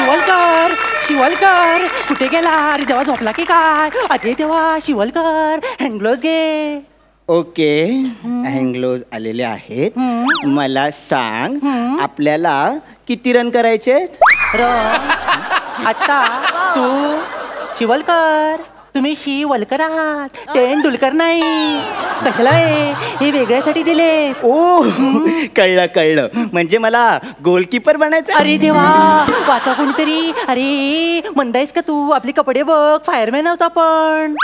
शिवलकर शिवलकर कुठे गेला? अरे देवा झोपला की काय? अरे देवा शिवलकर हँडग्लोव्स घे. ओके हँगलोज आलेले आहेत. मला सांग आपल्याला किती रन करायचे? आता तू शिवलकर तुम्ही शिवलकर आहात, तेंडुलकर नाही. कशाला हे वेगळ्यासाठी दिले? ओ कळलं कळलं, म्हणजे मला गोलकीपर बनायचं. अरे देवा वाचा कोणीतरी. अरे मंदायस का तू? आपले कपडे बघ, फायरमॅन होता पण.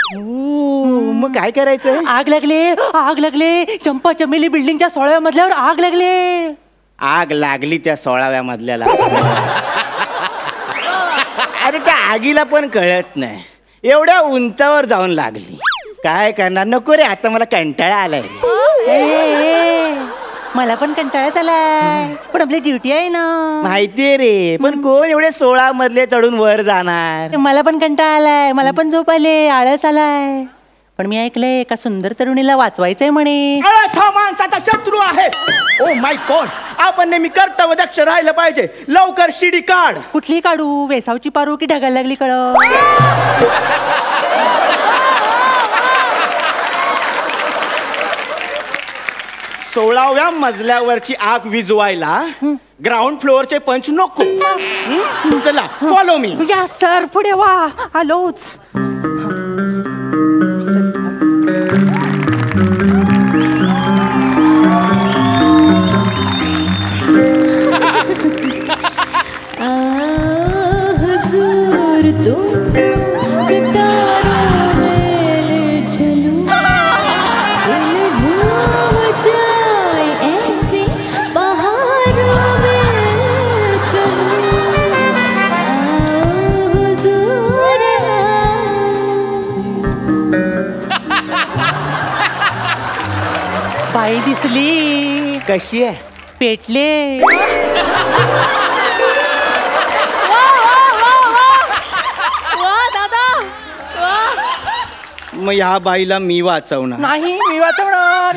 मग काय करायचं? आग लागले चंपा चमेली बिल्डिंगच्या 16व्या मजल्यावर आग लागले. आग लागली त्या 16व्या मजल्याला. अरे त्या आगीला पण कळत नाही, एवढ्या उंचावर जाऊन लागली. काय करणार, नको रे आता मला कंटाळा आलाय. मला पण कंटाळ्यात आलाय, पण आपली ड्युटी आहे ना. माहितीये रे, पण कोण एवढे 16 मजले चढून वर जाणार? मला पण कंटाळा आलाय, मला पण झोप आले, आळस आलाय. पण मी ऐकलंय एका सुंदर तरुणीला वाचवायचंय म्हणे. आळस हा माणसाचा शत्रू आहे. ओ माय गॉड, आपण नेहमी कर्तव्य दक्ष राहिलं पाहिजे. लवकर शिडी काढ. कुठली काढू? वेसावची पारू की ढगायला लागली कळ? 16व्या मजल्यावरची आग विझवायला ग्राउंड फ्लोअरचे पंच नको. चला फॉलो मी. या सर पुढे वा, आलोच. बाई दिसली. कशी आहे? पेटले. मग ह्या बाईला मी वाचवणार. नाही मी वाचवणार.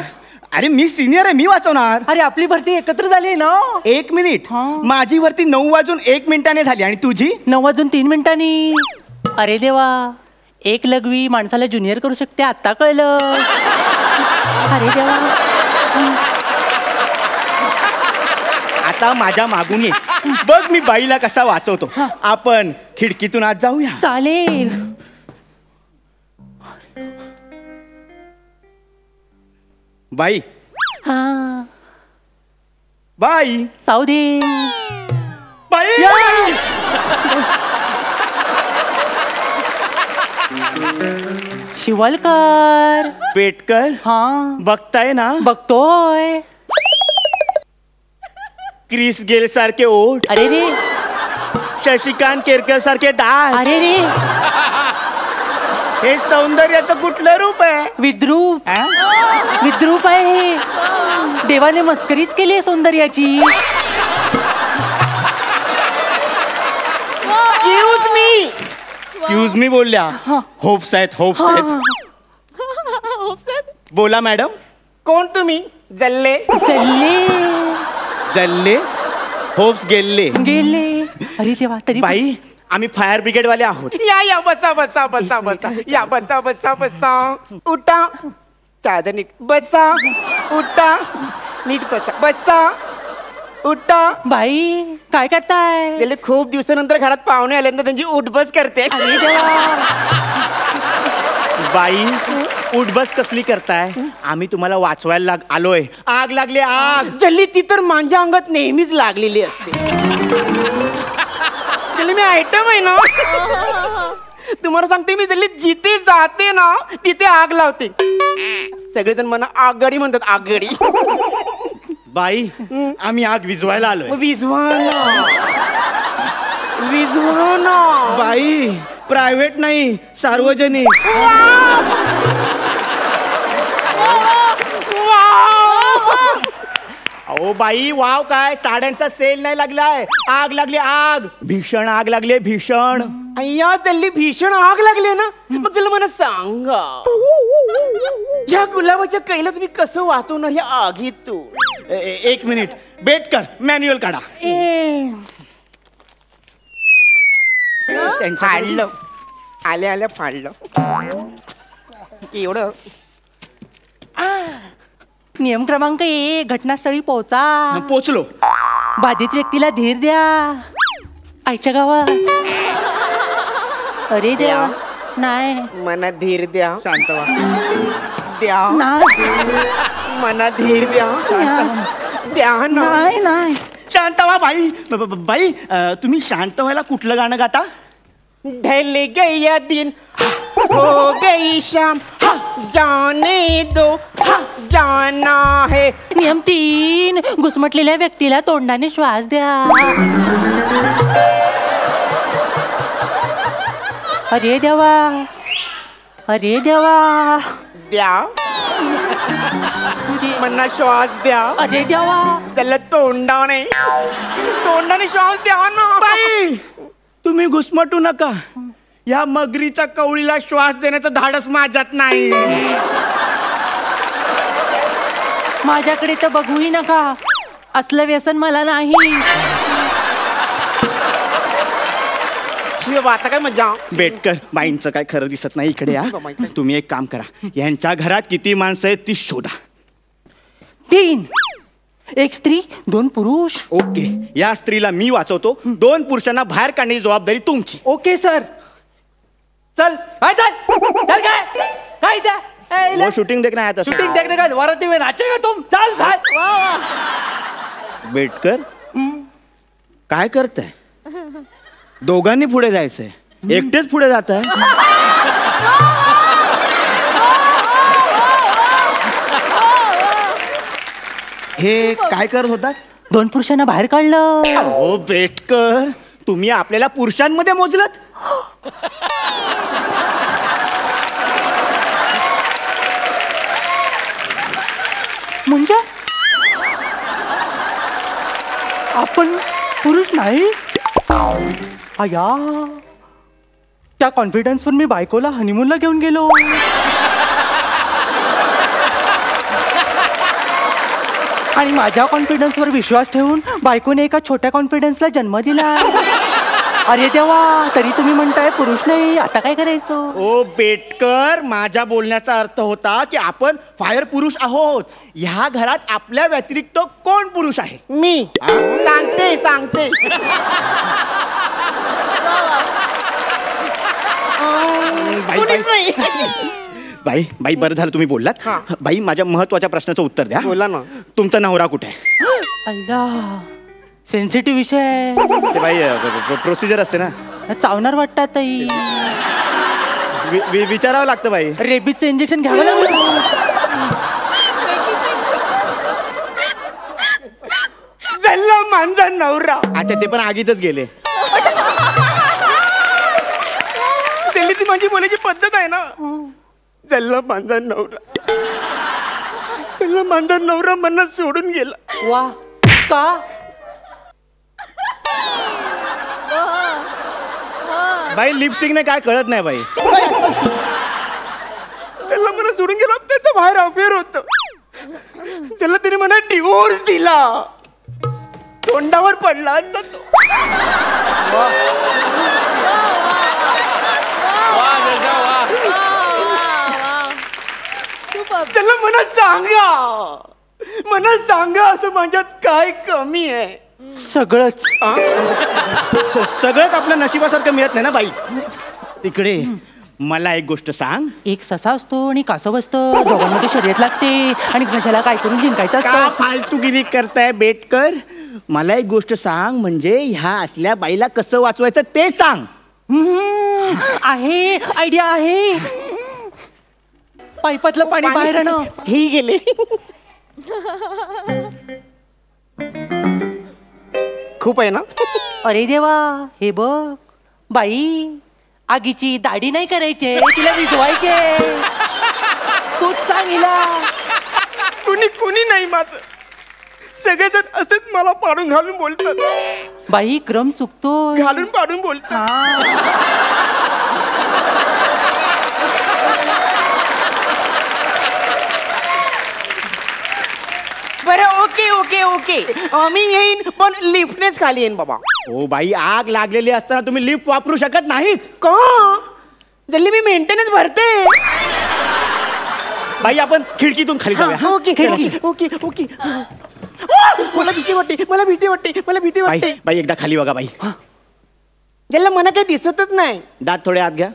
अरे मी सिनियर आहे, मी वाचवणार. अरे आपली भरती एकत्र झाली ना. 1 मिनिट. माझी भरती 9:01 झाली आणि तुझी 9:03. अरे देवा, एक लघवी माणसाला ज्युनियर करू शकते, आता कळलं. अरे देवा. आता माझ्या मागून ये, बघ मी बाईला कसा वाचवतो. आपण खिडकीतून आत जाऊया. चालेल. बाई हा बाई जाऊ दे. बाई शिवलकर. पेटकर. हा बघताय ना? बघतोय. क्रिस गेल सारखे ओठ. अरे रे. शशिकांत केरकर सारखे दात. अरे रे. हे सौंदर्याचं कुठलं रूप आहे? विद्रूप. विद्रूप आहे हे. देवाने मस्करीच केली आहे सौंदर्याची. एक्सक्यूज मी बोलल्या. होप्स आहेत, होप्स आहेत. बोला मॅडम. कोण तुम्ही? जल्ले. जल्ले होप्स गेल्ले. गेले. अरे देवा. तरी बाई आम्ही फायर ब्रिगेड वाले आहोत. या बसा बसा बसा बसा. या बसा बसा बसा. उठा. चादर नीट बसा. उठा. नीट बसा. बसा. उठा. बाई काय करताय? गेले खूप दिवसानंतर घरात पाहुणे आल्यानंतर त्यांची उठबस करते. अरे देवा. बाई उठबस कसली करताय? आम्ही तुम्हाला वाचवायला आलोय. आग लागली आग. जल्ली ती तर माझ्या अंगात नेहमीच लागलेली असते. जल्ली मी आयटम आहे ना. तुम्हाला सांगते मी जल्ली जिथे जाते ना तिथे आग लावते. सगळेजण मला आगगाडी म्हणतात. आगगाडी. बाई आम्ही आग विझवायला आलोय. विझवाना. विझवाना. बाई प्रायव्हेट नाही, सार्वजनिक. अहो बाई वाव काय, साड्यांचा सेल नाही लागलाय. आग लागली आग. भीषण आग लागली भीषण. अय्या जल्ली भीषण आग लागली ना. मग तुला मला सांगा या गुलाबाच्या कैला तुम्ही कसं वाचवणार या आगीतून? 1 मिनिट. बेट कर, मॅन्युअल काढा. फाडलं आल्या आल्या फाडलं एवढं. नियम क्रमांक 1, घटनास्थळी पोहोचा. पोचलो. बाधित व्यक्तीला धीर द्या. आईच्या गावात. अरे देवा. नाही मना धीर द्या. शांत व्हा. द्या नाही मना धीर द्या. द्या ना. नाही नाही शांत व्हा बाई. बाई तुम्ही शांत व्हायला कुठलं गाणं गाता? ढल गया दिन हो गई शाम जाने दो जाना है. नियम 3, घुसमटलेल्या व्यक्तीला तोंडाने श्वास द्या. अरे देवा. अरे देवा. द्या मना श्वास द्या. अरे देवा. त्याला तोंडाने श्वास द्या ना. बाई तुम्ही घुसमटू नका. या मगरीच्या कवळीला श्वास देण्याचं धाडस माझ्यात नाही. माझ्याकडे तर बघूही नका. असलं व्यसन मला नाही. आता काय मजा. बेटकर बाईंचं काय खरं दिसत नाही. इकडे या. तुम्ही एक काम करा. यांच्या घरात किती माणसं आहेत ती शोधा. 3, 1 स्त्री 2 पुरुष. ओके. या स्त्रीला मी वाचवतो. 2 पुरुषांना बाहेर काढण्याची जबाबदारी तुमची. Okay sir. चल चल चल. काय काय वो शूटिंग देखना आया था. शूटिंग देखने का वराती में नाचेगा तुम. चल भाई. बेटकर काय करताय? दोघांनी पुढे जायचंय. एकटेच पुढे जात आहे. हे काय करत होता? 2 पुरुषांना बाहेर काढलं. ओ बेटकर तुम्ही आपल्याला पुरुषांमध्ये मोजलत. म्हणजे आपण पुरुष नाही. आया त्या कॉन्फिडन्सवर मी बायकोला हनीमूनला घेऊन गेलो. आणि माझ्या कॉन्फिडन्सवर विश्वास ठेवून बायकोने एका छोट्या कॉन्फिडन्सला जन्म दिला. अरे देवा. तरी तुम्ही म्हणताय पुरुष नाही. आता काय करायचं? ओ बेटकर माझ्या बोलण्याचा अर्थ होता की आपण फायर पुरुष आहोत. ह्या घरात आपल्या व्यतिरिक्त कोण पुरुष आहे? मी सांगते. कोणीच नाही. बाई बरं झालं तुम्ही बोललात. हा. बाई माझ्या महत्वाच्या प्रश्नाचं उत्तर द्या. बोला ना. तुमचा नवरा कुठे आहे? अल्ला सेन्सिटिव्ह विषय. ते बाई प्रोसिजर असते ना. चावणार वाटतात ताई. विचारावं लागतं बाई. रेबीजचं इंजेक्शन घ्यावं लागलं. जल्ला माझा नवरा. अच्छा ते पण आगीतच गेले. त्याला ती माझी बोलायची पद्धत आहे ना. जल्ला माझा नवरा मला सोडून गेला. वा. का? बाई लिपस्टिकने काय कळत नाही बाई. त्याला मला सोडून गेला. त्याचा बाहेर अफेअर होत. त्याला तिने मला डिवोर्स दिला. तोंडावर पडला असता तो. त्याला मला सांगा असं माझ्यात काय कमी आहे? सगळंच. सगळंच आपल्या नशिबासारखं मिळत नाही ना बाई. तिकडे मला एक गोष्ट सांग. एक ससा असतो आणि कासव असतं. दोघांमध्ये शर्यत लागते आणि सशाला काय करून जिंकायचं का असतं. फालतूगिरी करताय बेटकर? मला एक गोष्ट सांग. म्हणजे ह्या असल्या बाईला कसं वाचवायचं ते सांग. आहे आयडिया आहे. पाईपातलं पाणी बाहेर आणं. ही गेले. खूप आहे ना. अरे देवा. हे बघ बाई. आगीची दाढी नाही करायचे. तिला विजवायचे. तूच सांग हिला. कुणी नाही माझं. सगळेजण असंच मला पाडून घालून बोलतात. बाई क्रम चुकतो. घालून पाडून बोलतात. बरं ओके ओके ओके मी येईन पण लिफ्टनेच खाली येईन बाबा. ओ बाई, आग लागलेली असताना तुम्ही लिफ्ट वापरू शकत नाहीत. का जल्ली मी मेंटेनन्स भरते. बाई, आपण खिडकीतून खाली जाऊया. हा, ओके खिडकी. Okay okay. मला भीती वाटते, मला भीती वाटते, मला भीती बाई वाटते. बाई, एकदा खाली बघा बाई. ज्याला मला काही दिसतच नाही. दात थोडे आत घ्या.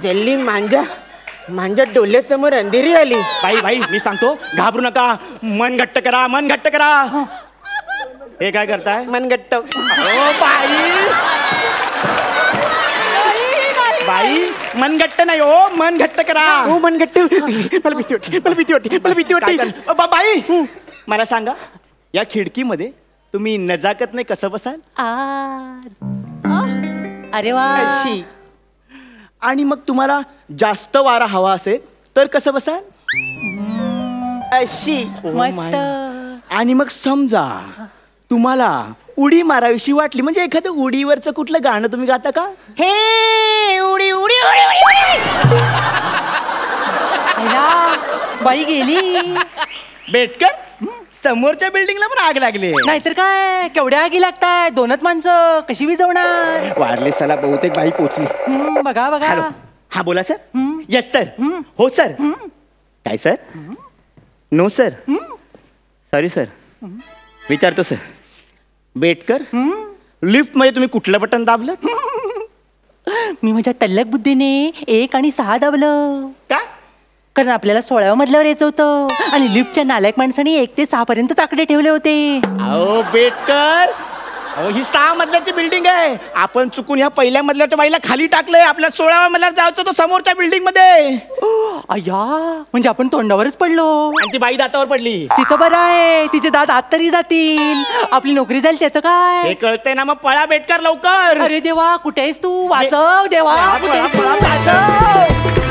जल्ली माझ्या डोळ्यासमोर अंधेरी आली. बाई बाई, मी सांगतो, घाबरू नका. मन घट्ट करा, मन घट्ट करा. हे काय करताय? मनगट्ट. ओ बाई, बाई, मन घट्ट नाही हो, मन घट्ट करा. हो मनगट्ट. मला भीती वाटते, मला भीती वाटते, मला भीती काय वाटते. कर- बाई, मला सांगा, या खिडकीमध्ये तुम्ही नजाकत नाही कसं बसाल? अरे वा, अशी आणि मग तुम्हाला जास्त वारा हवा असेल तर कसं बसाल? अशी. मस्त. आणि मग समजा तुम्हाला उडी मारावीशी वाटली, म्हणजे एखादं उडीवरचं कुठलं गाणं तुम्ही गाता का? हे उडी उडी उडी उडी उडी. अय्या, बाई गेली. बेटकर, समोरच्या बिल्डिंगला पण आग लागली. नाहीतर काय, केवढ्या आगी लागताय, दोनच माणसं कशी विजवणार. वारले सला, बहुतेक बाई पोचली. बघा हॅलो, बघा. हा बोला सर. Yes sir. हो सर. काय sir? No sir. Sorry sir. विचारतो सर. बेटकर, लिफ्ट मध्ये तुम्ही कुठलं बटन दाबलं? मी माझ्या तल्लक बुद्धीने 1 आणि 6 दाबलं, का? कारण आपल्याला 16व्या मजल्यावर यायचं होतं आणि लिफ्टच्या नालायक माणसाने 1 ते 6 पर्यंत आकडे ठेवले होते. अहो बेटकर, अहो ही 6 मजल्याची बिल्डिंग आहे. आपण चुकून ह्या पहिल्या मजल्याच्या बाईला खाली टाकलंय. आपल्या 16व्या मजल्यावर जायचं होतं समोरच्या बिल्डिंग मध्ये. अय्या, म्हणजे आपण तोंडावरच पडलो. आणि ती बाई दातावर पडली. तिथं बरं आहे, तिचे दात आत तरी जातील, आपली नोकरी जाईल त्याचं हे काय. कळतंय ना, मग पळा बेटकर लवकर. अरे देवा, कुठे आहेस तू? वाचव देवा, पळा, कुठे आहेस पळा, तू? पळा, वाचव.